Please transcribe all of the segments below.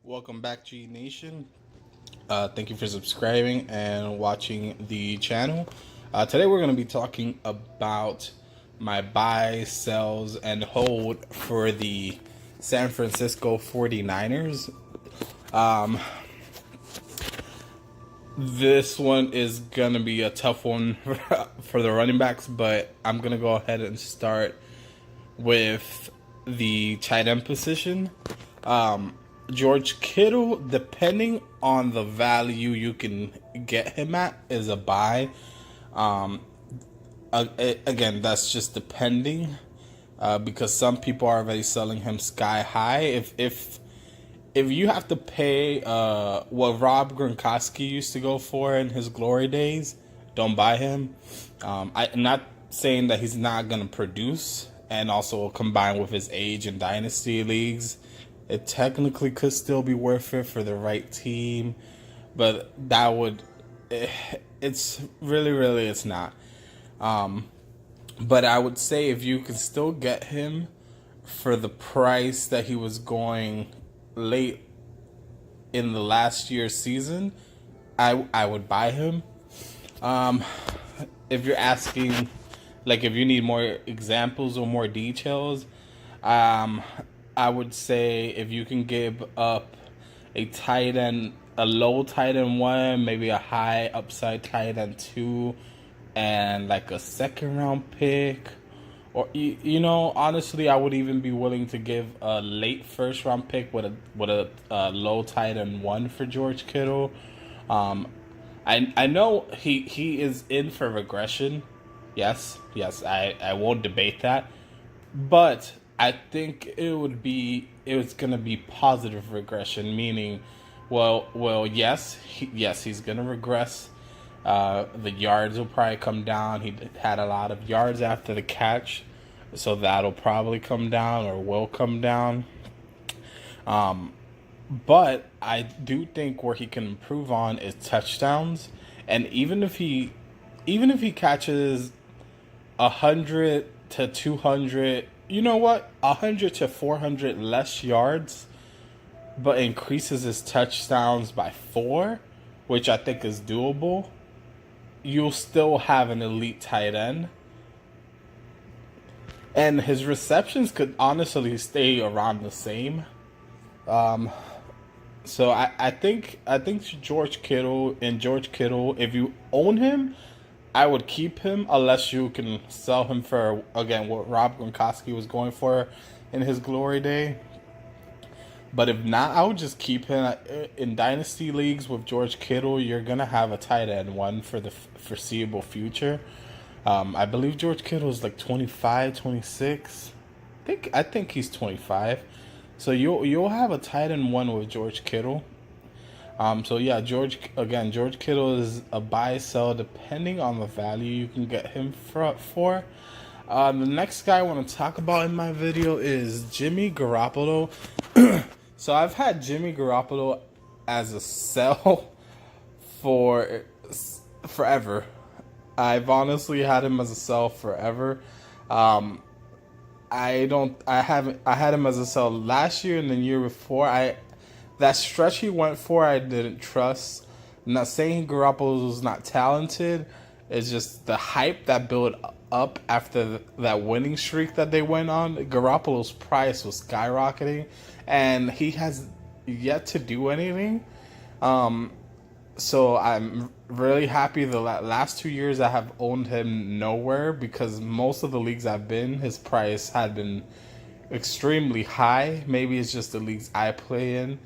Welcome back, G Nation. Thank you for subscribing and watching the channel. Today we're going to be talking about my buy, sells, and hold for the San Francisco 49ers. This one is going to be a tough one for the running backs, but I'm going to go ahead and start with the tight end position. George Kittle, depending on the value you can get him at, is a buy. Again, that's just depending, because some people are already selling him sky high. If you have to pay what Rob Gronkowski used to go for in his glory days, don't buy him. I'm not saying that he's not gonna produce, and also combined with his age in dynasty leagues, it technically could still be worth it for the right team, but it's really it's not. But I would say if you can still get him for the price that he was going late in the last year's season, I would buy him. If you're asking, like, if you need more examples or more details, I would say if you can give up a tight end, a low tight end 1, maybe a high upside tight end 2, and like a second round pick, or honestly, I would even be willing to give a late first round pick with a low tight end 1 for George Kittle. I know he is in for regression. Yes, I won't debate that, but I think it was gonna be positive regression, meaning, yes, he's gonna regress. The yards will probably come down. He had a lot of yards after the catch, so that'll probably come down or will come down. But I do think where he can improve on is touchdowns, and even if he catches 100 to 200, 100 to 400 less yards, but increases his touchdowns by 4, which I think is doable, you'll still have an elite tight end. And his receptions could honestly stay around the same. So I think George Kittle, if you own him, I would keep him unless you can sell him for, again, what Rob Gronkowski was going for in his glory day. But if not, I would just keep him. In dynasty leagues with George Kittle, you're going to have a tight end 1 for the foreseeable future. I believe George Kittle is like 25, 26. I think he's 25. So you'll have a tight end 1 with George Kittle. So yeah, George Kittle is a buy sell depending on the value you can get him for. The next guy I want to talk about in my video is Jimmy Garoppolo. So I've had Jimmy Garoppolo as a sell for forever. I've honestly had him as a sell forever. I had him as a sell last year and the year before. That stretch he went for, I didn't trust. I'm not saying Garoppolo was not talented. It's just the hype that built up after that winning streak that they went on. Garoppolo's price was skyrocketing, and he has yet to do anything. So I'm really happy the last 2 years I have owned him nowhere, because most of the leagues I've been, his price had been extremely high. Maybe it's just the leagues I play in.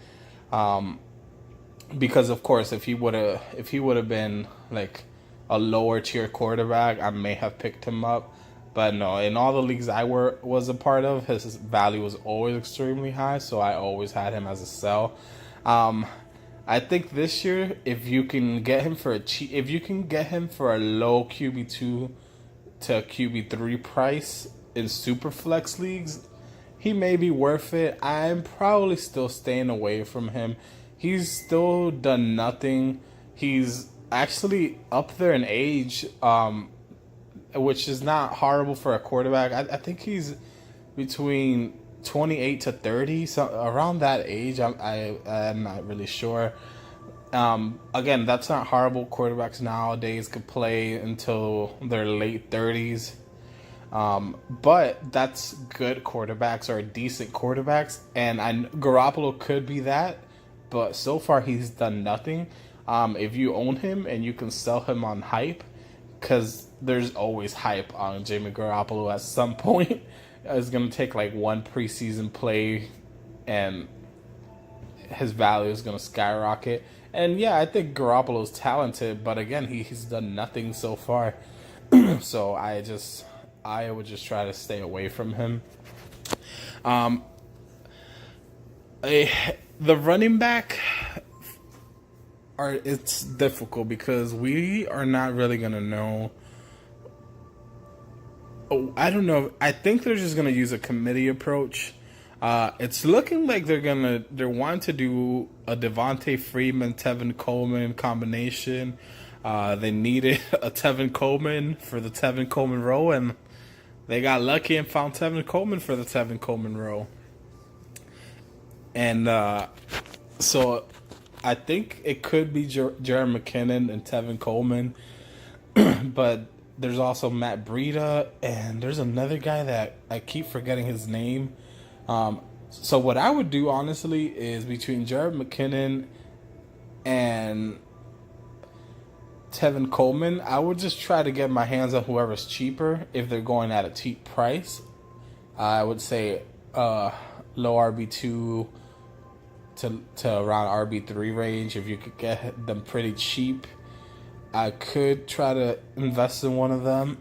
Because of course, if he would have been like a lower tier quarterback, I may have picked him up. But no, in all the leagues I was a part of, his value was always extremely high, so I always had him as a sell. I think this year, if you can get him for a low QB2 to QB3 price in super flex leagues, he may be worth it. I'm probably still staying away from him. He's still done nothing. He's actually up there in age, which is not horrible for a quarterback. I think he's between 28 to 30, so around that age. I'm not really sure. Again, that's not horrible. Quarterbacks nowadays could play until their late 30s. But that's good quarterbacks or decent quarterbacks, and Garoppolo could be that, but so far he's done nothing. If you own him and you can sell him on hype, because there's always hype on Jimmy Garoppolo at some point. It's going to take like one preseason play and his value is going to skyrocket. And yeah, I think Garoppolo's talented, but again, he's done nothing so far. So I would just try to stay away from him. The running back it's difficult because we are not really gonna know. Oh, I don't know. I think they're just gonna use a committee approach. It's looking like they're wanting to do a Devontae Freeman, Tevin Coleman combination. They needed a Tevin Coleman for the Tevin Coleman role, and they got lucky and found Tevin Coleman for the Tevin Coleman role. And so I think it could be Jared McKinnon and Tevin Coleman. But there's also Matt Breida, and there's another guy that I keep forgetting his name. So what I would do, honestly, is between Jared McKinnon and Tevin Coleman, I would just try to get my hands on whoever's cheaper if they're going at a cheap price. I would say low RB2 to around RB3 range. If you could get them pretty cheap, I could try to invest in one of them.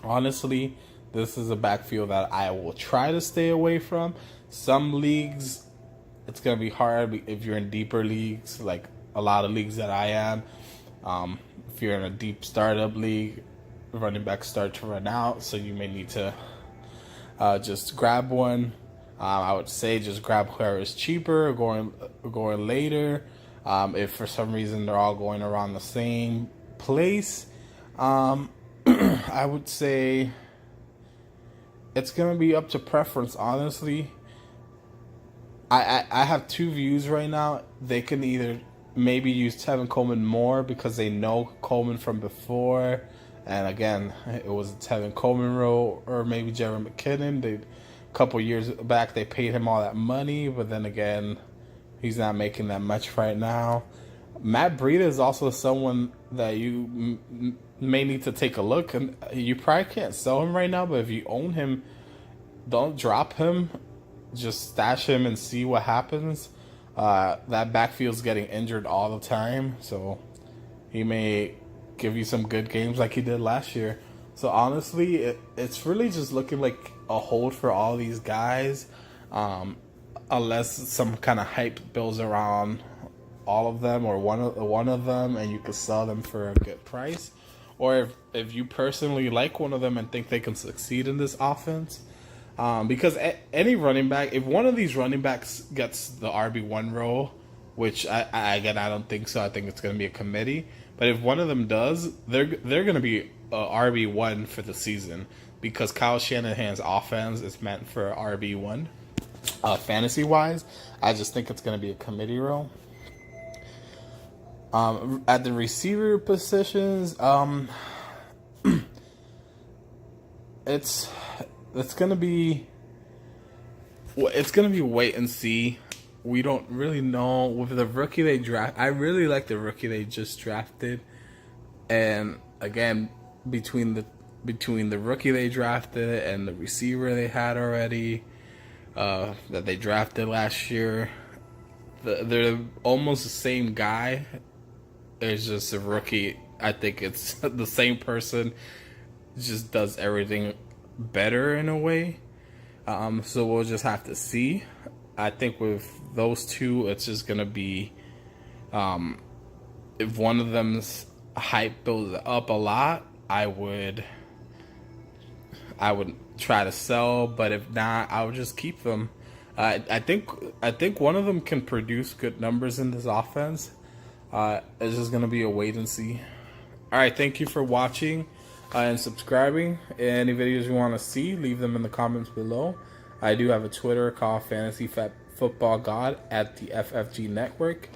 Honestly, this is a backfield that I will try to stay away from. Some leagues, it's going to be hard if you're in deeper leagues, like a lot of leagues that I am. If you're in a deep startup league, running backs start to run out, so you may need to just grab one. I would say just grab whoever is cheaper, going later. If for some reason they're all going around the same place, I would say it's going to be up to preference, honestly. I have two views right now. They can either maybe use Tevin Coleman more because they know Coleman from before, and again, it was a Tevin Coleman role, or maybe Jared McKinnon. A couple years back, they paid him all that money, but then again, he's not making that much right now. Matt Breida is also someone that you may need to take a look, and you probably can't sell him right now, but if you own him, don't drop him. Just stash him and see what happens. That backfield's getting injured all the time, so he may give you some good games like he did last year. So honestly, it's really just looking like a hold for all these guys, unless some kind of hype builds around all of them or one of them, and you can sell them for a good price. Or if you personally like one of them and think they can succeed in this offense. Because any running back, if one of these running backs gets the RB1 role, which I don't think so. I think it's going to be a committee. But if one of them does, they're going to be RB1 for the season, because Kyle Shanahan's offense is meant for RB1. Fantasy wise, I just think it's going to be a committee role. At the receiver positions, it's gonna be wait and see. We don't really know with the rookie they draft. I really like the rookie they just drafted, and again, between the rookie they drafted and the receiver they had already that they drafted last year, they're almost the same guy. It's just a rookie. I think it's the same person, just does everything better in a way. So we'll just have to see. I think with those two, it's just gonna be if one of them's hype builds up a lot, I would try to sell, but if not, I would just keep them. I think one of them can produce good numbers in this offense. It's just gonna be a wait and see. All right, thank you for watching and subscribing. Any videos you want to see, leave them in the comments below. I do have a Twitter called Fantasy Football God at the FFG Network.